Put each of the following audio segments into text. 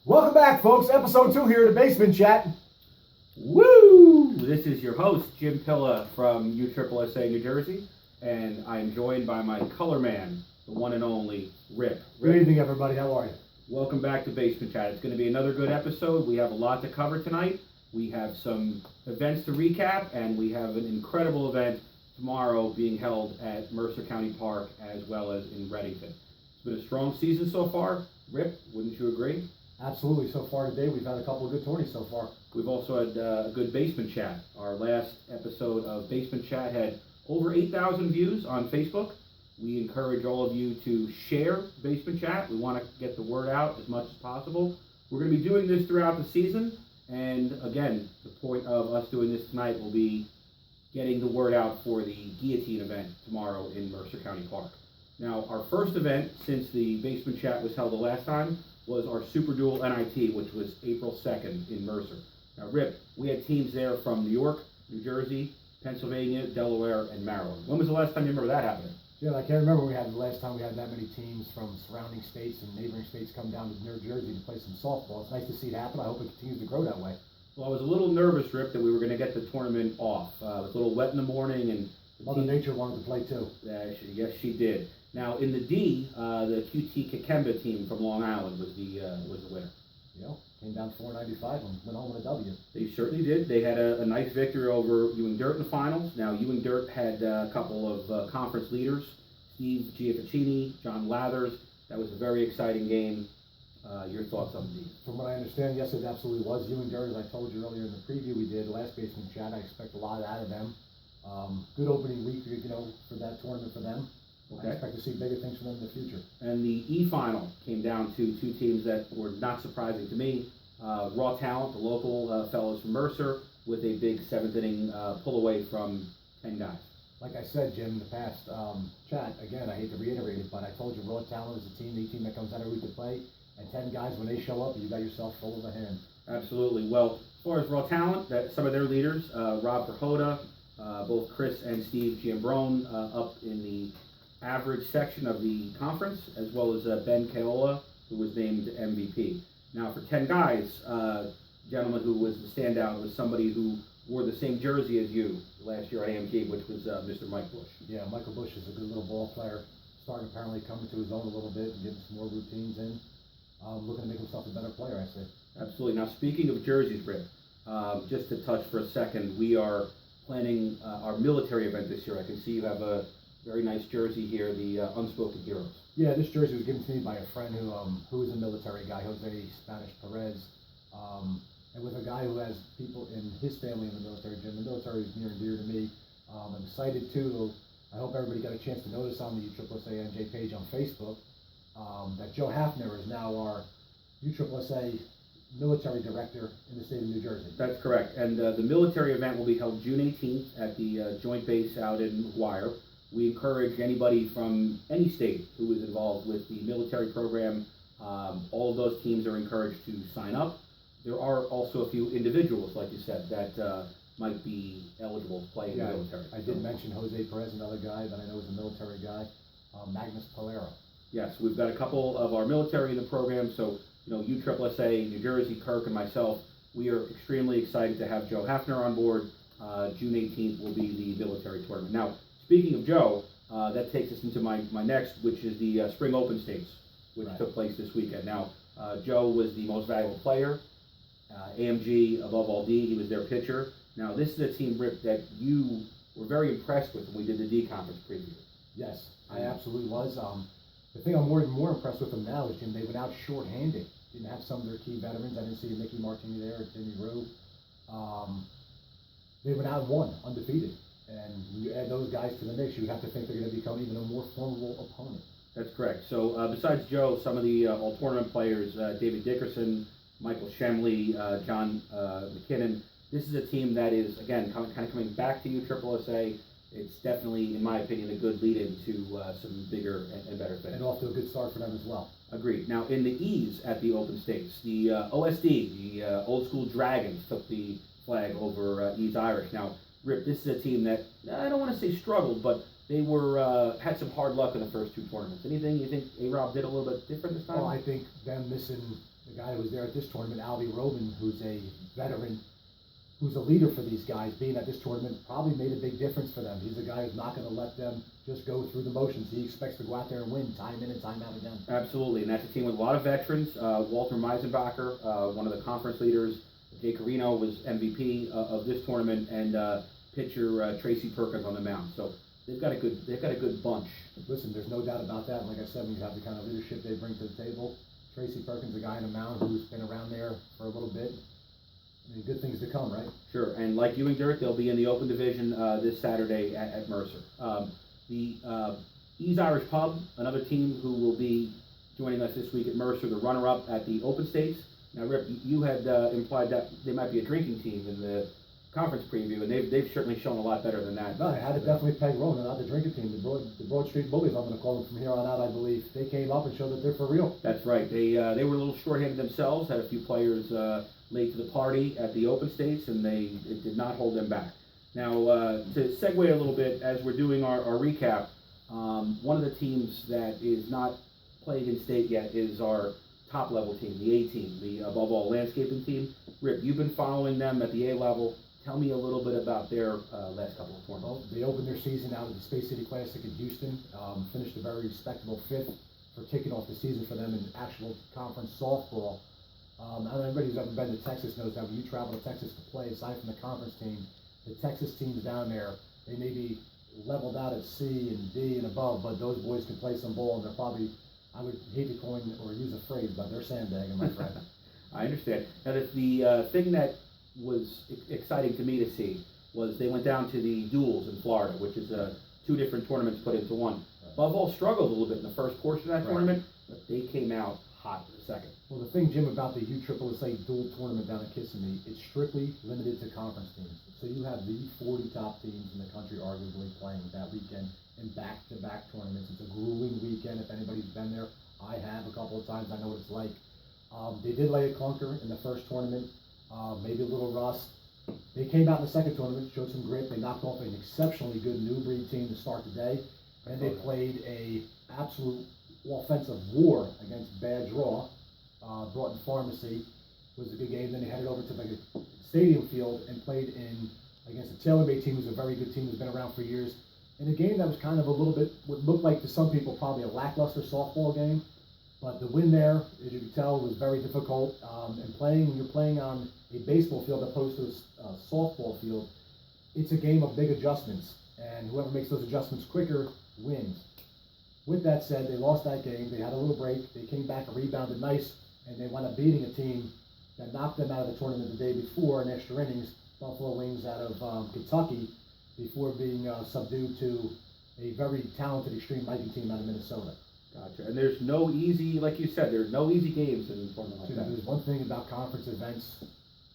Welcome back, folks. Episode 2 here at the Basement Chat. Woo! This is your host, Jim Pilla from USSSA, New Jersey, and I am joined by my color man, the one and only Rip. Good evening, everybody. How are you? Welcome back to Basement Chat. It's going to be another good episode. We have a lot to cover tonight. We have some events to recap, and we have an incredible event tomorrow being held at Mercer County Park as well as in Reddington. It's been a strong season so far. Rip, wouldn't you agree? Absolutely. So far today, we've had a couple of good tourneys so far. We've also had a good Basement Chat. Our last episode of Basement Chat had over 8,000 views on Facebook. We encourage all of you to share Basement Chat. We want to get the word out as much as possible. We're going to be doing this throughout the season. And again, the point of us doing this tonight will be getting the word out for the guillotine event tomorrow in Mercer County Park. Now, our first event since the Basement Chat was held the last time was our Super Duel NIT, which was April 2nd in Mercer. Now, Rip, we had teams there from New York, New Jersey, Pennsylvania, Delaware, and Maryland. When was the last time you remember that happening? Yeah, I can't remember the last time we had that many teams from surrounding states and neighboring states come down to New Jersey to play some softball. It's nice to see it happen. I hope it continues to grow that way. Well, I was a little nervous, Rip, that we were going to get the tournament off. It was a little wet in the morning, and Mother Nature wanted to play too. Yes, she did. Now, in the D, the QT Kakemba team from Long Island was the winner. Yeah, came down 495 and went home with a W. They certainly did. They had a nice victory over Ewing Dirt in the finals. Now, Ewing Dirt had a couple of conference leaders, Steve Giafficini, John Lathers. That was a very exciting game. Your thoughts on the D? From what I understand, yes, it absolutely was. Ewing Dirt, as I told you earlier in the preview we did, the last Basement Chat, I expect a lot out of them. Good opening week, for that tournament for them. Okay. I expect to see bigger things from them in the future. And the E final came down to two teams that were not surprising to me. Raw Talent, the local fellows from Mercer, with a big seventh inning pull away from 10 guys. Like I said, Jim, in the past chat, again, I hate to reiterate it, but I told you Raw Talent is a team that comes out every week to play, and 10 guys, when they show up, you got yourself full of a hand. Absolutely. Well, as far as Raw Talent, some of their leaders, Rob Verhoda, both Chris and Steve Giambrone up in the average section of the conference, as well as Ben Keola, who was named MVP. Now, for 10 guys, gentleman who was the standout was somebody who wore the same jersey as you last year at AMG, which was Mr. Mike Bush. Yeah, Michael Bush is a good little ball player, starting apparently coming to his own a little bit and getting some more routines in. Looking to make himself a better player, I say. Absolutely. Now, speaking of jerseys, Rick, just to touch for a second, we are planning our military event this year. I can see you have a very nice jersey here, the Unspoken Heroes. Yeah, this jersey was given to me by a friend who is a military guy, Jose Spanish Perez, and with a guy who has people in his family in the military. Jim, the military is near and dear to me. I'm excited too. I hope everybody got a chance to notice on the USSSA NJ page on Facebook that Joe Hafner is now our USSSA military director in the state of New Jersey. That's correct. And the military event will be held June 18th at the Joint Base out in McGuire. We encourage anybody from any state who is involved with the military program. All of those teams are encouraged to sign up. There are also a few individuals, like you said, that might be eligible to play in the military. I did mention Jose Perez, another guy that I know is a military guy, Magnus Polero. Yes, we've got a couple of our military in the program, so USSSA, New Jersey, Kirk, and myself, we are extremely excited to have Joe Hafner on board. June 18th will be the military tournament. Now, speaking of Joe, that takes us into my next, which is the Spring Open States, which took place this weekend. Now, Joe was the most valuable player. AMG, above all D, he was their pitcher. Now, this is a team, Rip, that you were very impressed with when we did the D conference preview. Yes, I absolutely was. The thing I'm more impressed with them now is, Jim, they went out short-handed. Didn't have some of their key veterans. I didn't see Mickey Martini there, or Timmy Rue. They went out and won, undefeated. And when you add those guys to the mix, you have to think they're going to become even a more formidable opponent. That's correct. So besides Joe, some of the all-tournament players, David Dickerson, Michael Shemley, John McKinnon, this is a team that is, again, kind of coming back to USSSA. It's definitely, in my opinion, a good lead-in to some bigger and better things. And off to a good start for them as well. Agreed. Now, in the E's at the Open States, the OSD, the Old School Dragons, took the flag over E's Irish. Now, Rip, this is a team that, I don't want to say struggled, but they were had some hard luck in the first two tournaments. Anything you think A-Rob did a little bit different this time? Well, I think them missing the guy who was there at this tournament, Albie Robin, who's a veteran, who's a leader for these guys, being at this tournament, probably made a big difference for them. He's a guy who's not going to let them just go through the motions. He expects to go out there and win time in and time out again. Absolutely, and that's a team with a lot of veterans. Walter Meisenbacher, one of the conference leaders. Jay Carino was MVP of this tournament, and pitcher Tracy Perkins on the mound. So they've got a good bunch. Listen, there's no doubt about that. Like I said, when you have the kind of leadership they bring to the table, Tracy Perkins, a guy on the mound who's been around there for a little bit. I mean, good things to come, right? Sure, and like Ewing Dirt, they'll be in the Open Division this Saturday at Mercer. The Ease Irish Pub, another team who will be joining us this week at Mercer, the runner-up at the Open States. Now, Rip, you had implied that they might be a drinking team in the conference preview, and they've certainly shown a lot better than that. No, I had to definitely peg wrong. They're not the drinking team. The Broad Street Bullies, I'm going to call them from here on out, I believe. They came up and showed that they're for real. That's right. They were a little short-handed themselves, had a few players late to the party at the Open States, and it did not hold them back. Now, to segue a little bit, as we're doing our recap, one of the teams that is not playing in state yet is our top-level team, the A team, the Above All landscaping team. Rip, you've been following them at the A level. Tell me a little bit about their last couple of tournaments. Well, they opened their season out at the Space City Classic in Houston, finished a very respectable fifth for kicking off the season for them in actual conference softball. I don't know, anybody who's ever been to Texas knows that when you travel to Texas to play, aside from the conference team, the Texas teams down there, they may be leveled out at C and D and above, but those boys can play some ball, and they're probably, I would hate to coin or use a phrase, but they're sandbagging, my friend. I understand. Now, the thing that was exciting to me to see was they went down to the duels in Florida, which is two different tournaments put into one. Above All struggled a little bit in the first portion of that tournament, but they came out hot in the second. Well, the thing, Jim, about the USSSA dual tournament down in Kissimmee, it's strictly limited to conference teams. So you have the 40 top teams in the country arguably playing that weekend in back-to-back tournaments. It's a grueling weekend. If anybody's been there, I have a couple of times. I know what it's like. They did lay a clunker in the first tournament, maybe a little rust. They came out in the second tournament, showed some grit. They knocked off an exceptionally good New Breed team to start the day, and they played a absolute offensive war against Bad Draw. Broughton Pharmacy was a good game. Then they headed over to the stadium field and played against a Taylor-made team, who's a very good team, who's been around for years. In a game that was kind of a little bit, what looked like to some people probably a lackluster softball game. But the win there, as you can tell, was very difficult. And when you're playing on a baseball field opposed to a softball field, it's a game of big adjustments. And whoever makes those adjustments quicker wins. With that said, they lost that game. They had a little break. They came back and rebounded nice, and they wound up beating a team that knocked them out of the tournament the day before in extra innings, Buffalo Wings out of Kentucky, before being subdued to a very talented Extreme Lighting team out of Minnesota. Gotcha. And there's no easy, like you said, there's no easy games in a tournament like that. There's one thing about conference events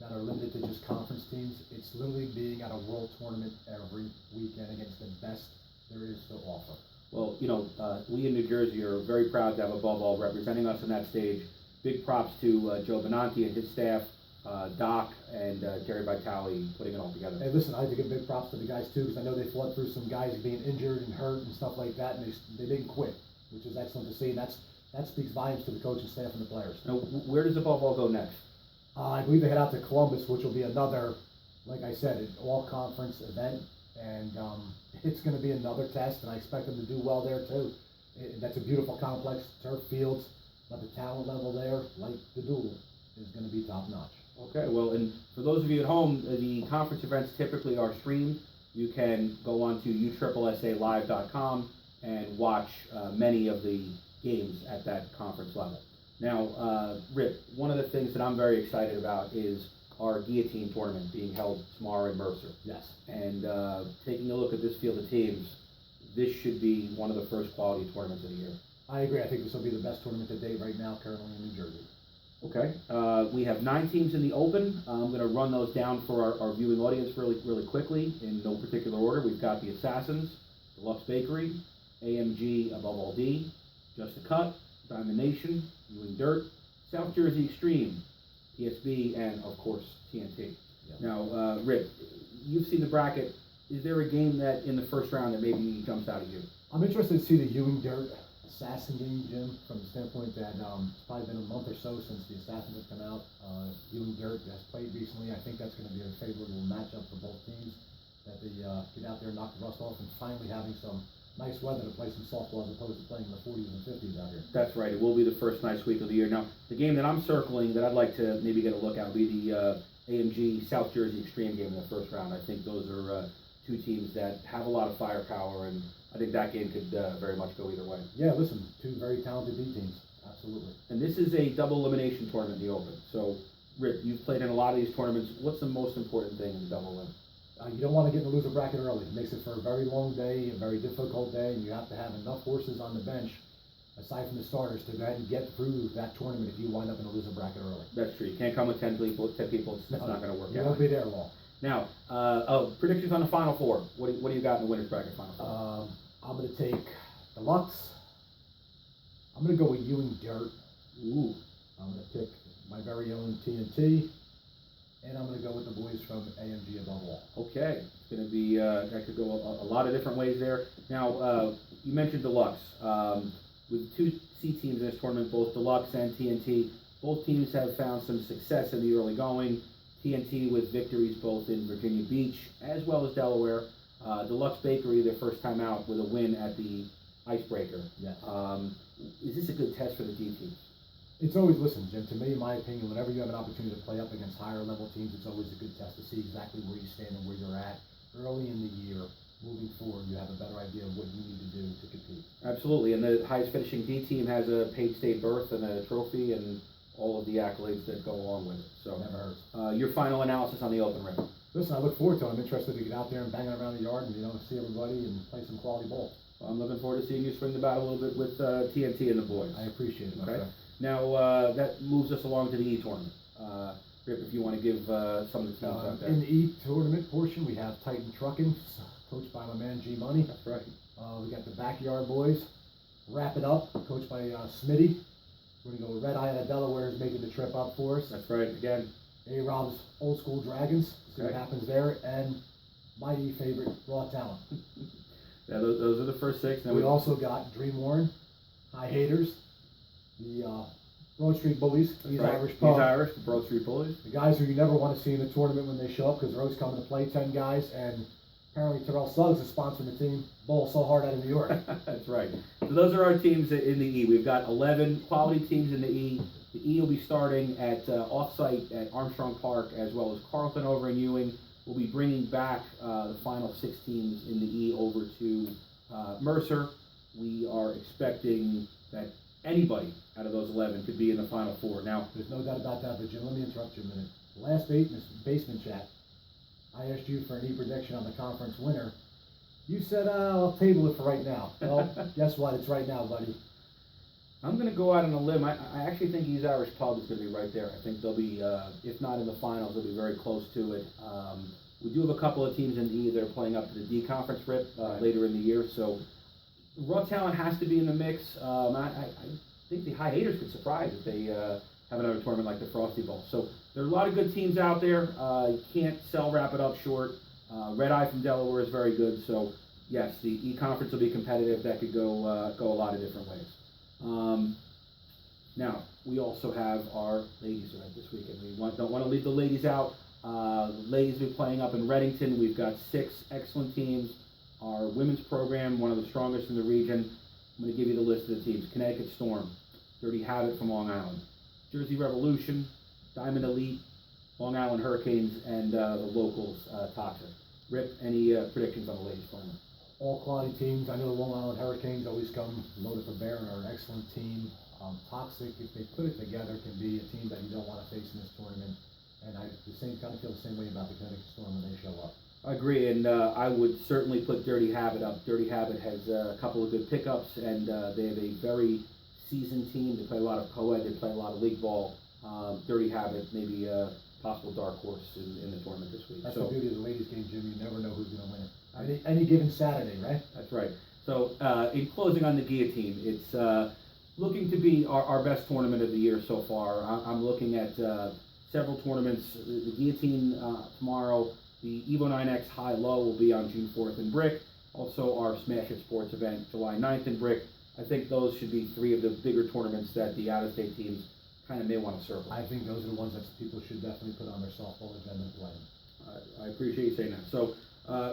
that are limited to just conference teams. It's literally being at a world tournament every weekend against the best there is to offer. Well, we in New Jersey are very proud to have Above All representing us on that stage. Big props to Joe Benanti and his staff, Doc and Jerry Vitale putting it all together. Hey, listen, I have to give big props to the guys too, because I know they fought through some guys being injured and hurt and stuff like that, and they didn't quit, which is excellent to see. And that speaks volumes to the coaching staff and the players. Now, where does Above All go next? I believe they head out to Columbus, which will be another, like I said, an all-conference event, and it's going to be another test, and I expect them to do well there too. That's a beautiful complex, turf fields, but the talent level there, like the duel, is going to be top-notch. Okay, well, and for those of you at home, the conference events typically are streamed. You can go on to USSSAlive.com and watch many of the games at that conference level. Now, Rip, one of the things that I'm very excited about is our guillotine tournament being held tomorrow in Mercer. Yes. And taking a look at this field of teams, this should be one of the first quality tournaments of the year. I agree. I think this will be the best tournament to date right now, currently in New Jersey. Okay. We have 9 teams in the Open. I'm going to run those down for our viewing audience really quickly in no particular order. We've got the Assassins, Deluxe Bakery, AMG Above All D, Just a Cut, Diamond Nation, Ewing Dirt, South Jersey Extreme, TSB, and of course TNT. Yep. Now, Rip, you've seen the bracket. Is there a game that in the first round that maybe jumps out at you? I'm interested to see the Ewing Dirt assassin game, Jim, from the standpoint that it's probably been a month or so since the assassin has come out. Ewing Dirt has played recently. I think that's going to be a favorable matchup for both teams. That they get out there and knock the rust off, and finally having some nice weather to play some softball as opposed to playing in the 40s and 50s out here. That's right. It will be the first nice week of the year. Now, the game that I'm circling that I'd like to maybe get a look at will be the AMG South Jersey Extreme game in the first round. I think those are two teams that have a lot of firepower, and I think that game could very much go either way. Yeah, listen, two very talented B teams, absolutely. And this is a double elimination tournament, the Open. So, Rick, you've played in a lot of these tournaments. What's the most important thing in the double elim? You don't want to get in the loser bracket early. It makes it for a very long day, a very difficult day, and you have to have enough horses on the bench, aside from the starters, to go ahead and get through that tournament if you wind up in a loser bracket early. That's true. You can't come with 10 people. It's not going to work You out. won't be there long. Now, predictions on the Final Four. What do you got in the winners bracket Final Four? I'm going to take Deluxe. I'm going to go with Ewing Dirt. Ooh. I'm going to pick my very own TNT. And I'm going to go with the boys from AMG above all. Okay, it's going to be, that could go a lot of different ways there. Now, you mentioned Deluxe. With two C teams in this tournament, both Deluxe and TNT, both teams have found some success in the early going. TNT with victories both in Virginia Beach as well as Delaware. Deluxe Bakery, their first time out with a win at the Icebreaker. Yes. Is this a good test for the D teams? It's always, listen, Jim, to me, in my opinion, whenever you have an opportunity to play up against higher level teams, it's always a good test to see exactly where you stand and where you're at early in the year. Moving forward, you have a better idea of what you need to do to compete. Absolutely, and the highest finishing D team has a paid state berth and a trophy and all of the accolades that go along with it. So, Never hurts. Your final analysis on the Open, Rick? Listen, I look forward to it. I'm interested to get out there and bang it around the yard and, see everybody and play some quality ball. Well, I'm looking forward to seeing you swing the bat a little bit with TNT and the boys. I appreciate it, my Okay. friend. Now, that moves us along to the E tournament. Rip, if you want to give some of the teams out there. In the E tournament portion, we have Titan Trucking, coached by my man G Money. That's right. We got the Backyard Boys, Wrap It Up, coached by Smitty. We're going to go with Red Eye out of Delaware is making the trip up for us. That's right. Again, A-Rob's Old School Dragons, see what Okay. happens there, and my favorite, Raw Talent. yeah, those are the first six. Now We also got Dream Warren, High Haters, the Broad Street Bullies, That's He's right. Irish He's Pub. Irish, the Broad Street Bullies. The guys who you never want to see in the tournament when they show up because they're always coming to play, 10 guys, and apparently Terrell Suggs is sponsoring the team, Bowl So Hard out of New York. That's right. So those are our teams in the E. We've got 11 quality teams in the E. The E will be starting at off-site at Armstrong Park as well as Carlton over in Ewing. We'll be bringing back the final 6 teams in the E over to Mercer. We are expecting that anybody out of those 11 could be in the Final Four. Now, There's no doubt about that, but Jim, let me interrupt you a minute. Last basement chat, I asked you for an e-prediction on the conference winner. You said, I'll table it for right now. Well, guess what? It's right now, buddy. I'm going to go out on a limb. I actually think He's Irish Pub is going to be right there. I think they'll be, if not in the finals, they'll be very close to it. We do have a couple of teams in the E that are playing up to the D conference, Rip, Right. later in the year. So Raw Talent has to be in the mix. I think the High Haters could surprise if they have another tournament like the Frosty Bowl. So there are a lot of good teams out there. You can't sell Wrap It Up short. Red Eye from Delaware is very good. So yes, the E conference will be competitive. That could go a lot of different ways. Now, we also have our ladies event this weekend. We don't want to leave the ladies out. Ladies will be playing up in Reddington. We've got 6 excellent teams. Our women's program, one of the strongest in the region. I'm going to give you the list of the teams. Connecticut Storm, Dirty Habit from Long Island, Jersey Revolution, Diamond Elite, Long Island Hurricanes, and the locals, Toxic. Rip, any predictions on the ladies tournament? All quality teams. I know the Long Island Hurricanes always come loaded for bear and are an excellent team. Toxic, if they put it together, can be a team that you don't want to face in this tournament. And I kind of feel the same way about the Connecticut Storm when they show up. I agree, and I would certainly put Dirty Habit up. Dirty Habit has a couple of good pickups, and they have a very seasoned team. They play a lot of co-ed, they play a lot of league ball. Dirty Habit, maybe a possible dark horse in the tournament this week. That's So, the beauty of the ladies' game, Jim. You never know who's going to win it. Any given Saturday, right? that's right. So, in closing on the Guillotine, it's looking to be our best tournament of the year so far. I'm looking at several tournaments. The Guillotine tomorrow. The Evo 9X High Low will be on June 4th in Brick. Also, our Smash It Sports event July 9th in Brick. I think those should be three of the bigger tournaments that the out-of-state teams kind of may want to circle. I think those are the ones that people should definitely put on their softball agenda and play. I appreciate you saying that. So,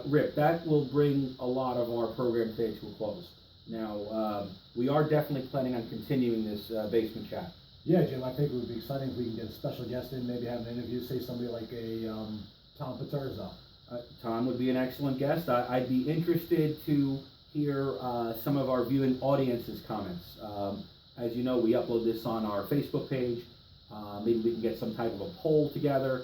Rip, that will bring a lot of our program today to a close. Now, we are definitely planning on continuing this basement chat. Yeah, Jim, I think it would be exciting if we can get a special guest in, maybe have an interview, say somebody like a Tom Paterza. Tom would be an excellent guest. I'd be interested to hear some of our viewing audience's comments. As you know, we upload this on our Facebook page. Maybe we can get some type of a poll together.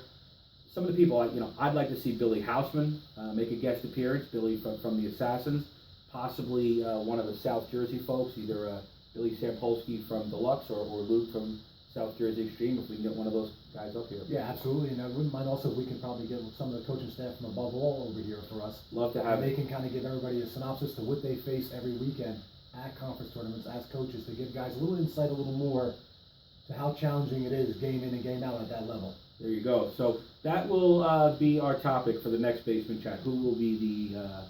Some of the people, I'd like to see Billy Hausman make a guest appearance. Billy from the Assassins, possibly one of the South Jersey folks, either Billy Sampolsky from Deluxe or Luke from South Jersey Extreme. If we can get one of those guys up here. Yeah, absolutely. And I wouldn't mind also if we can probably get some of the coaching staff from Above All over here for us. Love to have They can kind of give everybody a synopsis to what they face every weekend at conference tournaments as coaches, to give guys a little insight, a little more to how challenging it is game in and game out at that level. There you go. So that will be our topic for the next basement chat. Who will be the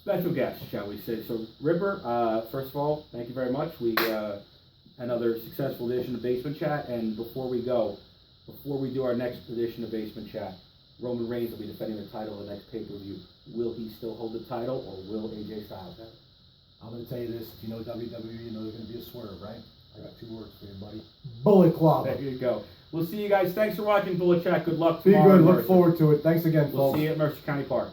special guest, shall we say? So Ripper, first of all, thank you very much. We another successful edition of Basement Chat. And before we go, before we do our next edition of Basement Chat, Roman Reigns will be defending the title of the next pay-per-view. Will he still hold the title, or will AJ Styles have it? I'm going to tell you this, if you know WWE, you know there's going to be a swerve, right? I got 2 words for you, buddy. Bullet Club. There you go. We'll see you guys. Thanks for watching Bullet Chat. Good luck Be tomorrow. good. in Look Mercer. forward to it. Thanks again, We'll folks. see you at Mercer County Park.